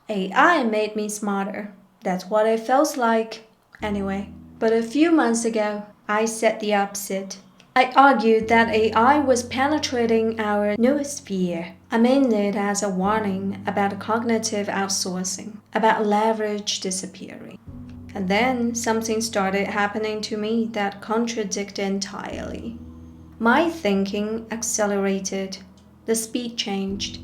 AI made me smarter. That's what it feels like, anyway. But a few months ago, I said the opposite. I argued that AI was penetrating our noosphere. I meant it as a warning about cognitive outsourcing, about leverage disappearing. And then something started happening to me that contradicted entirely. My thinking accelerated. The speed changed.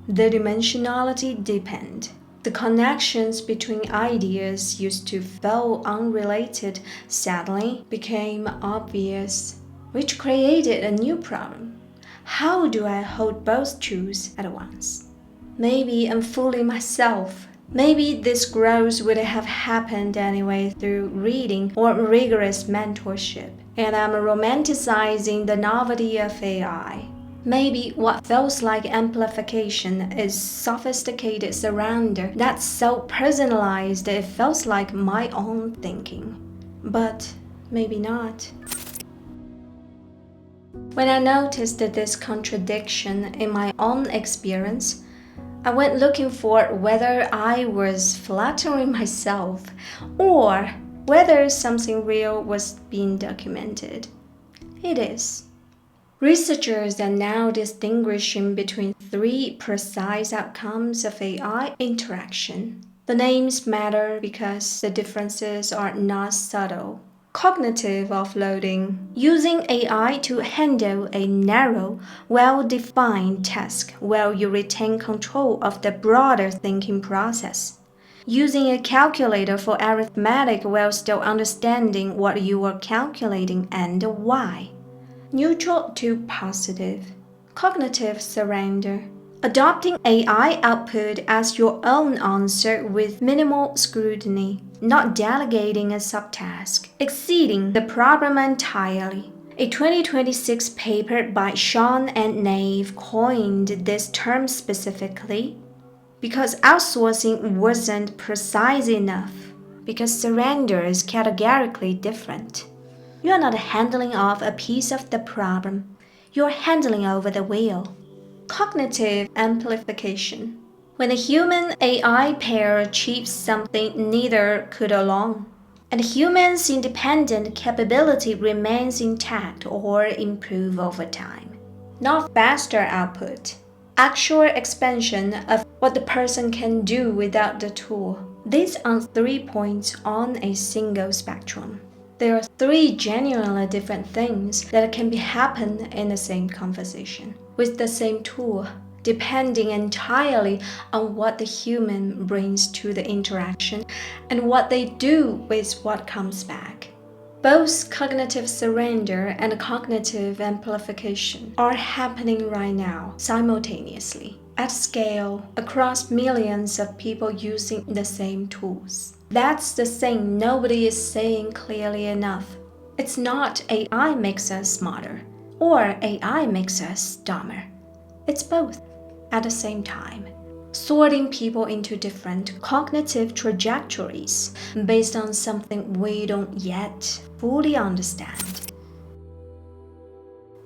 The dimensionality deepened. The connections between ideas used to feel unrelated suddenly became obvious, which created a new problem. How do I hold both truths at once? Maybe I'm fooling myself. Maybe this growth would have happened anyway through reading or rigorous mentorship, and I'm romanticizing the novelty of AI. Maybe what feels like amplification is sophisticated surrender that's so personalized it feels like my own thinking. But maybe not. When I noticed this contradiction in my own experience, I went looking for whether I was flattering myself or whether something real was being documented. It is. Researchers are now distinguishing between three precise outcomes of AI interaction. The names matter because the differences are not subtle. Cognitive offloading, using AI to handle a narrow, well-defined task while you retain control of the broader thinking process. Using a calculator for arithmetic while still understanding what you are calculating and why. Neutral to positive. Cognitive surrender. Adopting AI output as your own answer with minimal scrutiny, not delegating a subtask, exceeding the problem entirely. A 2026 paper by Sean and Nave coined this term specifically because outsourcing wasn't precise enough, because surrender is categorically different. You're not handling off a piece of the problem. You're handling over the wheel. Cognitive amplification. When a human AI pair achieves something neither could alone, and humans' independent capability remains intact or improve over time. Not faster output. Actual expansion of what the person can do without the tool. These are 3 points on a single spectrum. There are 3 genuinely different things that can happen in the same conversation, with the same tool, depending entirely on what the human brings to the interaction and what they do with what comes back. Both cognitive surrender and cognitive amplification are happening right now, simultaneously, at scale, across millions of people using the same tools. That's the thing nobody is saying clearly enough. It's not AI makes us smarter, or AI makes us dumber. It's both at the same time, sorting people into different cognitive trajectories based on something we don't yet fully understand.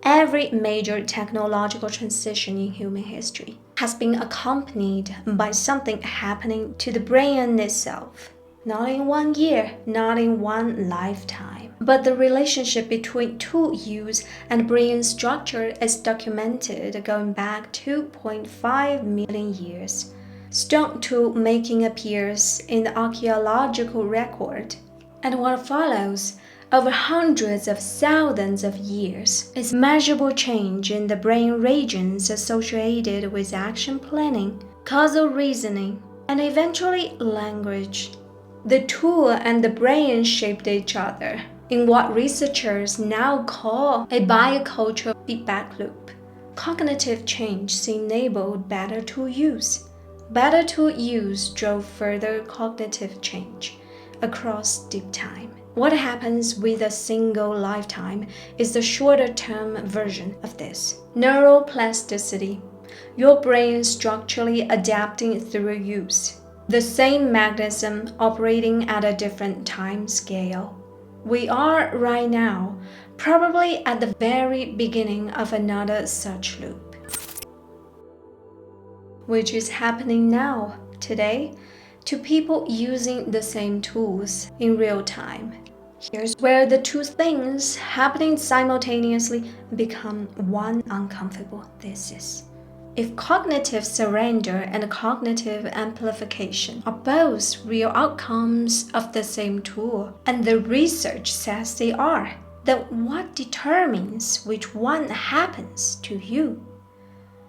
Every major technological transition in human history has been accompanied by something happening to the brain itself. Not in 1 year, not in one lifetime. But the relationship between tool use and brain structure is documented going back 2.5 million years. Stone tool making appears in the archaeological record. And what follows, over hundreds of thousands of years, is measurable change in the brain regions associated with action planning, causal reasoning, and eventually language. The tool and the brain shaped each other in what researchers now call a biocultural feedback loop. Cognitive change enabled better tool use. Better tool use drove further cognitive change across deep time. What happens with a single lifetime is the shorter-term version of this. Neuroplasticity. Your brain structurally adapting through use. The same mechanism operating at a different time scale. We are right now probably at the very beginning of another such loop, which is happening now. today to people using the same tools in real time. Here's where the two things happening simultaneously become one uncomfortable thesis. If cognitive surrender and cognitive amplification are both real outcomes of the same tool, and the research says they are, then what determines which one happens to you?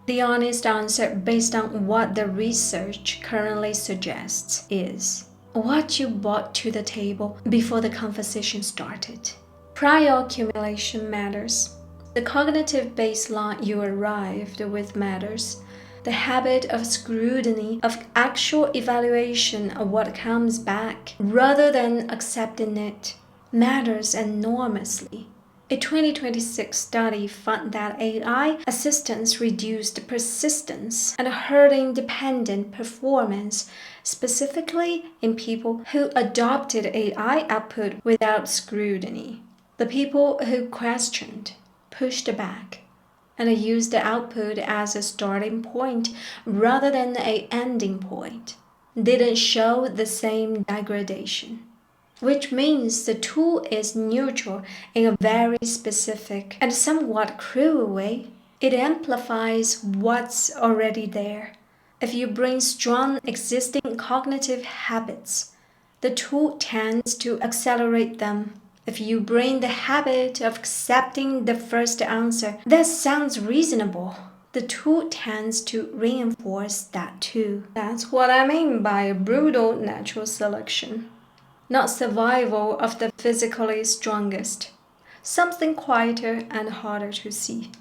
The honest answer, based on what the research currently suggests, is what you brought to the table before the conversation started. Prior accumulation matters. The cognitive baseline you arrived with matters. The habit of scrutiny, of actual evaluation of what comes back, rather than accepting it, matters enormously. A 2026 study found that AI assistants reduced persistence and herding-dependent performance, specifically in people who adopted AI output without scrutiny. The people who questioned, pushed back, and used the output as a starting point rather than an ending point didn't show the same degradation. Which means the tool is neutral in a very specific and somewhat cruel way. It amplifies what's already there. If you bring strong existing cognitive habits, the tool tends to accelerate them. If you bring the habit of accepting the first answer, that sounds reasonable. The tool tends to reinforce that too. That's what I mean by brutal natural selection. Not survival of the physically strongest, something quieter and harder to see.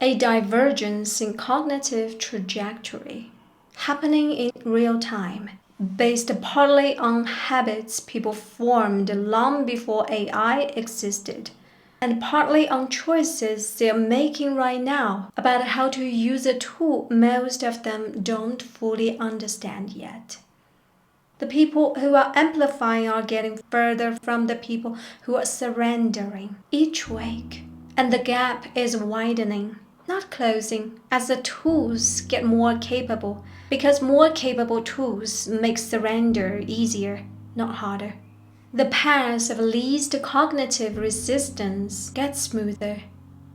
A divergence in cognitive trajectory, happening in real time, based partly on habits people formed long before AI existed, and partly on choices they're making right now about how to use a tool most of them don't fully understand yet. The people who are amplifying are getting further from the people who are surrendering each week. And the gap is widening, not closing, as the tools get more capable, because more capable tools make surrender easier, not harder. The path of least cognitive resistance gets smoother.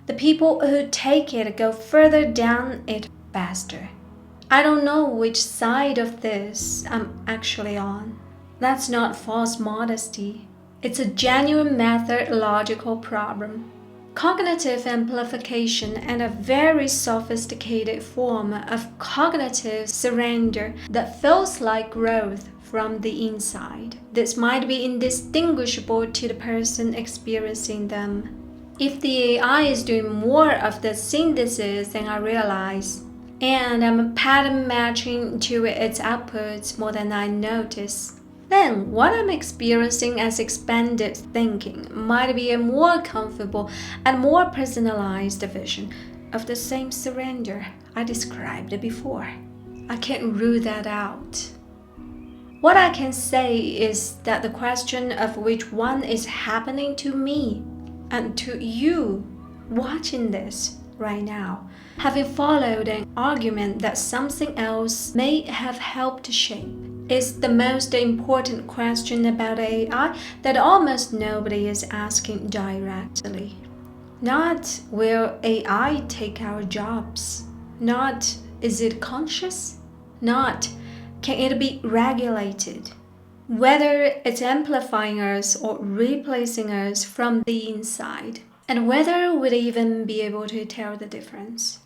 The people who take it go further down it faster. I don't know which side of this I'm actually on. That's not false modesty. It's a genuine methodological problem. Cognitive amplification and a very sophisticated form of cognitive surrender that feels like growth from the inside. This might be indistinguishable to the person experiencing them. If the AI is doing more of the synthesis than I realize, and I'm pattern matching to its outputs more than I notice, then what I'm experiencing as expanded thinking might be a more comfortable and more personalized vision of the same surrender I described before. I can't rule that out. What I can say is that the question of which one is happening to me and to you watching this right now, having followed an argument that something else may have helped shape, is the most important question about AI that almost nobody is asking directly. Not will AI take our jobs? Not is it conscious? Not can it be regulated? Whether it's amplifying us or replacing us from the inside, and whether we'd even be able to tell the difference.